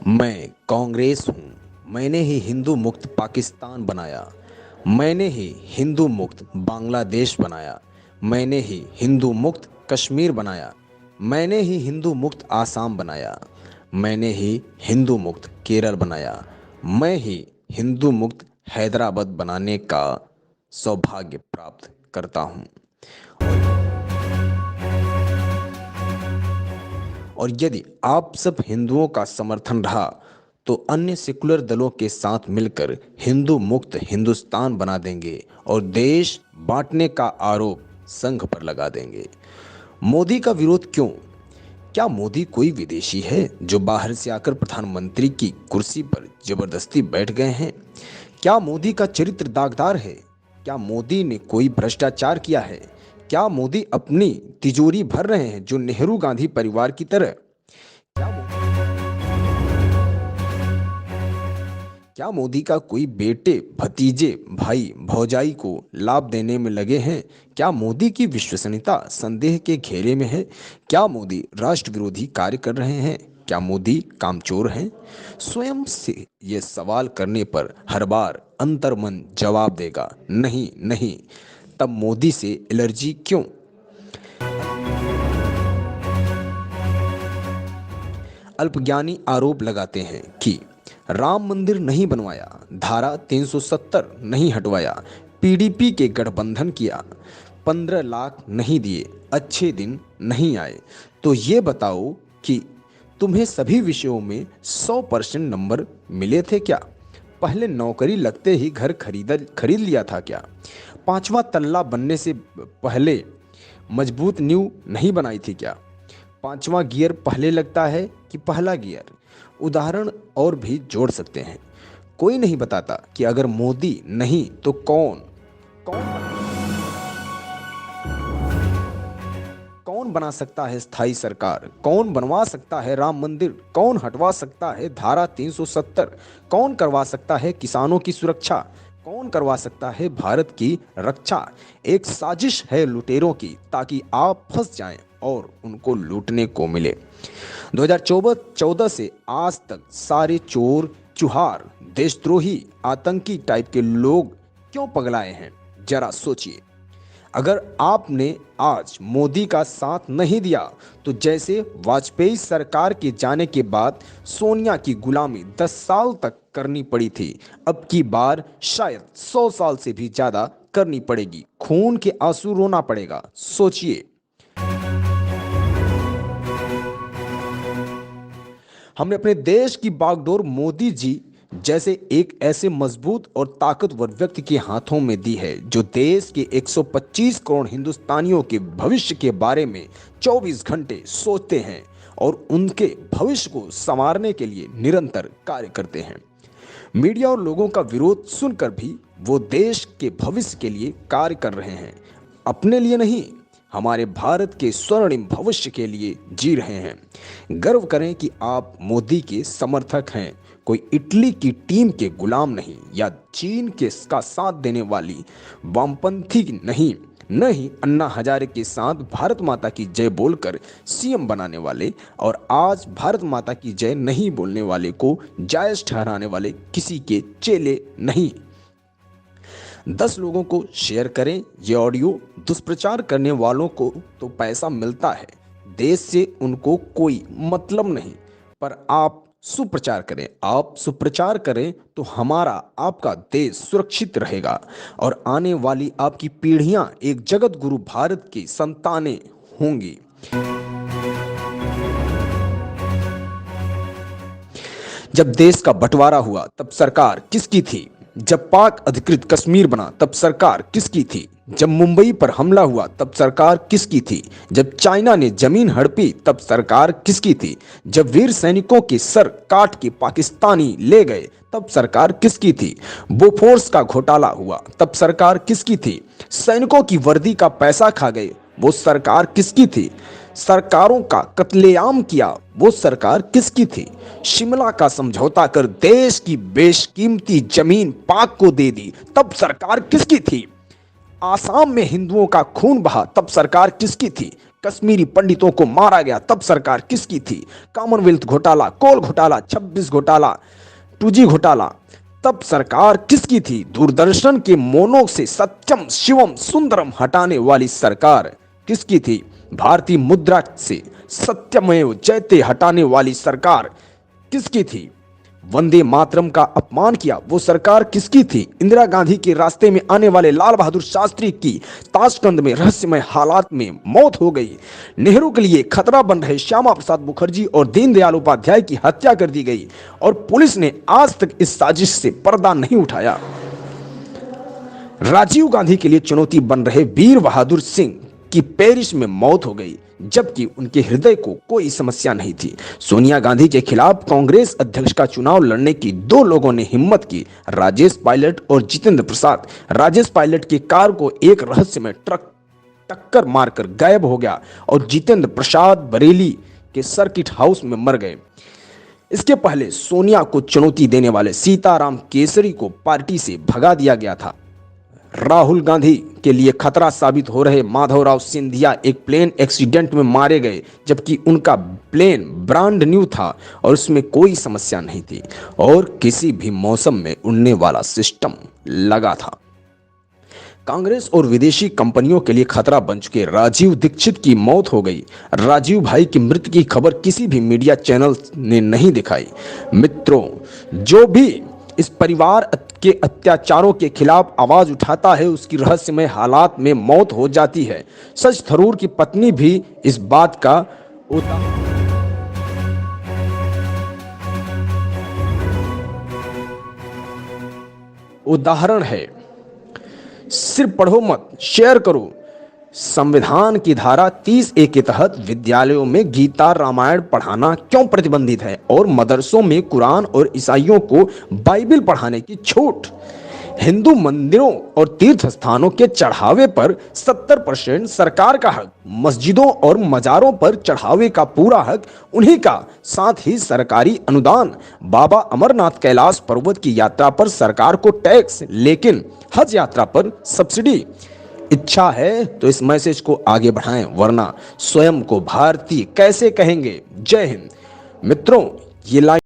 मैं कांग्रेस हूँ। मैंने ही हिंदू मुक्त पाकिस्तान बनाया। मैंने ही हिंदू मुक्त बांग्लादेश बनाया। मैंने ही हिंदू मुक्त कश्मीर बनाया। मैंने ही हिंदू मुक्त आसाम बनाया। मैंने ही हिंदू मुक्त केरल बनाया। मैं ही हिंदू मुक्त हैदराबाद बनाने का सौभाग्य प्राप्त करता हूँ। और यदि आप सब हिंदुओं का समर्थन रहा तो अन्य सेकुलर दलों के साथ मिलकर हिंदू मुक्त हिंदुस्तान बना देंगे और देश बांटने का आरोप संघ पर लगा देंगे। मोदी का विरोध क्यों? क्या मोदी कोई विदेशी है जो बाहर से आकर प्रधानमंत्री की कुर्सी पर जबरदस्ती बैठ गए हैं? क्या मोदी का चरित्र दागदार है? क्या मोदी ने कोई भ्रष्टाचार किया है? क्या मोदी अपनी तिजोरी भर रहे हैं जो नेहरू गांधी परिवार की तरह? क्या क्या मोदी का कोई बेटे, भतीजे, भाई, भौजाई को लाभ देने में लगे हैं? क्या मोदी की विश्वसनीयता संदेह के घेरे में है? क्या मोदी राष्ट्र विरोधी कार्य कर रहे हैं? क्या मोदी कामचोर हैं? स्वयं से ये सवाल करने पर हर बार अंतर्मन जवाब देगा, नहीं नहीं। तब मोदी से एलर्जी क्यों? अल्पज्ञानी आरोप लगाते हैं कि राम मंदिर नहीं बनवाया, धारा 370 नहीं हटवाया, पीडीपी के गठबंधन किया, 15 लाख नहीं दिए, अच्छे दिन नहीं आए। तो ये बताओ कि तुम्हें सभी विषयों में 100% नंबर मिले थे क्या? पहले नौकरी लगते ही घर खरीद लिया था क्या? पांचवा तल्ला बनने से पहले मजबूत नींव नहीं बनाई थी क्या? पांचवा गियर पहले लगता है कि पहला गियर? उदाहरण और भी जोड़ सकते हैं। कोई नहीं बताता कि अगर मोदी नहीं तो कौन कौन कौन बना सकता है स्थायी सरकार? कौन बनवा सकता है राम मंदिर? कौन हटवा सकता है धारा 370? कौन करवा सकता है किसानों की सुरक्षा? कौन करवा सकता है भारत की रक्षा? एक साजिश है लुटेरों की ताकि आप फंस जाएं और उनको लूटने को मिले। 2014 से आज तक सारे चोर, चुहार, देशद्रोही, आतंकी टाइप के लोग क्यों पगलाए हैं? जरा सोचिए। अगर आपने आज मोदी का साथ नहीं दिया तो जैसे वाजपेयी सरकार के जाने के बाद सोनिया की गुलामी 10 साल तक करनी पड़ी थी, अब की बार शायद 100 साल से भी ज्यादा करनी पड़ेगी। खून के आंसू रोना पड़ेगा। सोचिए। हमने अपने देश की बागडोर मोदी जी जैसे एक ऐसे मजबूत और ताकतवर व्यक्ति के हाथों में दी है जो देश के 125 करोड़ हिंदुस्तानियों के भविष्य के बारे में 24 घंटे सोचते हैं और उनके भविष्य को संवारने के लिए निरंतर कार्य करते हैं। मीडिया और लोगों का विरोध सुनकर भी वो देश के भविष्य के लिए कार्य कर रहे हैं, अपने लिए नहीं, हमारे भारत के स्वर्णिम भविष्य के लिए जी रहे हैं। गर्व करें कि आप मोदी के समर्थक हैं, कोई इटली की टीम के गुलाम नहीं या चीन के का साथ देने वाली वामपंथी नहीं, न ही अन्ना हजारे के साथ भारत माता की जय बोलकर सीएम बनाने वाले और आज भारत माता की जय नहीं बोलने वाले को जायज ठहराने वाले किसी के चेले नहीं। 10 लोगों को शेयर करें ये ऑडियो। दुष्प्रचार करने वालों को तो पैसा मिलता है, देश से उनको कोई मतलब नहीं, पर आप सुप्रचार करें। आप सुप्रचार करें तो हमारा आपका देश सुरक्षित रहेगा और आने वाली आपकी पीढ़ियां एक जगत गुरु भारत की संतानें होंगी। जब देश का बंटवारा हुआ तब सरकार किसकी थी? जब पाक अधिकृत कश्मीर बना तब सरकार किसकी थी? जब मुंबई पर हमला हुआ तब सरकार किसकी थी? जब चाइना ने जमीन हड़पी तब सरकार किसकी थी? जब वीर सैनिकों के सर काट के पाकिस्तानी ले गए तब सरकार किसकी थी? बोफोर्स का घोटाला हुआ तब सरकार किसकी थी? सैनिकों की वर्दी का पैसा खा गए, वो सरकार किसकी थी? सरकारों का कत्लेआम किया, वो सरकार किसकी थी? शिमला का समझौता कर देश की बेशकीमती जमीन पाक को दे दी, तब सरकार किसकी थी? आसाम में हिंदुओं का खून बहा, तब सरकार किसकी थी? कश्मीरी पंडितों को मारा गया, तब सरकार किसकी थी? कॉमनवेल्थ घोटाला, कोल घोटाला, 26 घोटाला, 2G घोटाला, तब सरकार किसकी थी? दूरदर्शन के मोनो से सत्यम शिवम सुंदरम हटाने वाली सरकार किसकी थी? भारतीय मुद्रा से सत्यमेव जयते हटाने वाली सरकार किसकी थी? वंदे मातरम का अपमान किया, वो सरकार किसकी थी? इंदिरा गांधी के रास्ते में आने वाले लाल बहादुर शास्त्री की ताशकंद में रहस्यमय हालात में मौत हो गई। नेहरू के लिए खतरा बन रहे श्यामा प्रसाद मुखर्जी और दीनदयाल उपाध्याय की हत्या कर दी गई और पुलिस ने आज तक इस साजिश से पर्दा नहीं उठाया। राजीव गांधी के लिए चुनौती बन रहे वीर बहादुर सिंह की पेरिस में मौत हो गई, जबकि उनके हृदय को कोई समस्या नहीं थी। सोनिया गांधी के खिलाफ कांग्रेस अध्यक्ष का चुनाव लड़ने की दो लोगों ने हिम्मत की, राजेश पायलट और जितेंद्र प्रसाद। राजेश पायलट की कार को एक रहस्यमय ट्रक टक्कर मारकर गायब हो गया और जितेंद्र प्रसाद बरेली के सर्किट हाउस में मर गए। इसके पहले सोनिया को चुनौती देने वाले सीताराम केसरी को पार्टी से भगा दिया गया था। राहुल गांधी के लिए खतरा साबित हो रहे माधवराव सिंधिया एक प्लेन एक्सीडेंट में मारे गए, जबकि उनका प्लेन ब्रांड न्यू था और उसमें कोई समस्या नहीं थी और किसी भी मौसम में उड़ने वाला सिस्टम लगा था। कांग्रेस और विदेशी कंपनियों के लिए खतरा बन चुके राजीव दीक्षित की मौत हो गई। राजीव भाई की मृत्यु की खबर किसी भी मीडिया चैनल ने नहीं दिखाई। मित्रों, जो भी इस परिवार के अत्याचारों के खिलाफ आवाज उठाता है, उसकी रहस्यमय हालात में मौत हो जाती है। सच थरूर की पत्नी भी इस बात का उदाहरण है। सिर्फ पढ़ो मत, शेयर करो। संविधान की धारा 30A के तहत विद्यालयों में गीता रामायण पढ़ाना क्यों प्रतिबंधित है और मदरसों में कुरान और ईसाइयों को बाइबल पढ़ाने की छूट? हिंदू मंदिरों और तीर्थ स्थानों के चढ़ावे पर 70% सरकार का हक, मस्जिदों और मजारों पर चढ़ावे का पूरा हक उन्हीं का, साथ ही सरकारी अनुदान। बाबा अमरनाथ कैलाश पर्वत की यात्रा पर सरकार को टैक्स, लेकिन हज यात्रा पर सब्सिडी। इच्छा है तो इस मैसेज को आगे बढ़ाएं, वरना स्वयं को भारतीय कैसे कहेंगे? जय हिंद। मित्रों, ये लाइन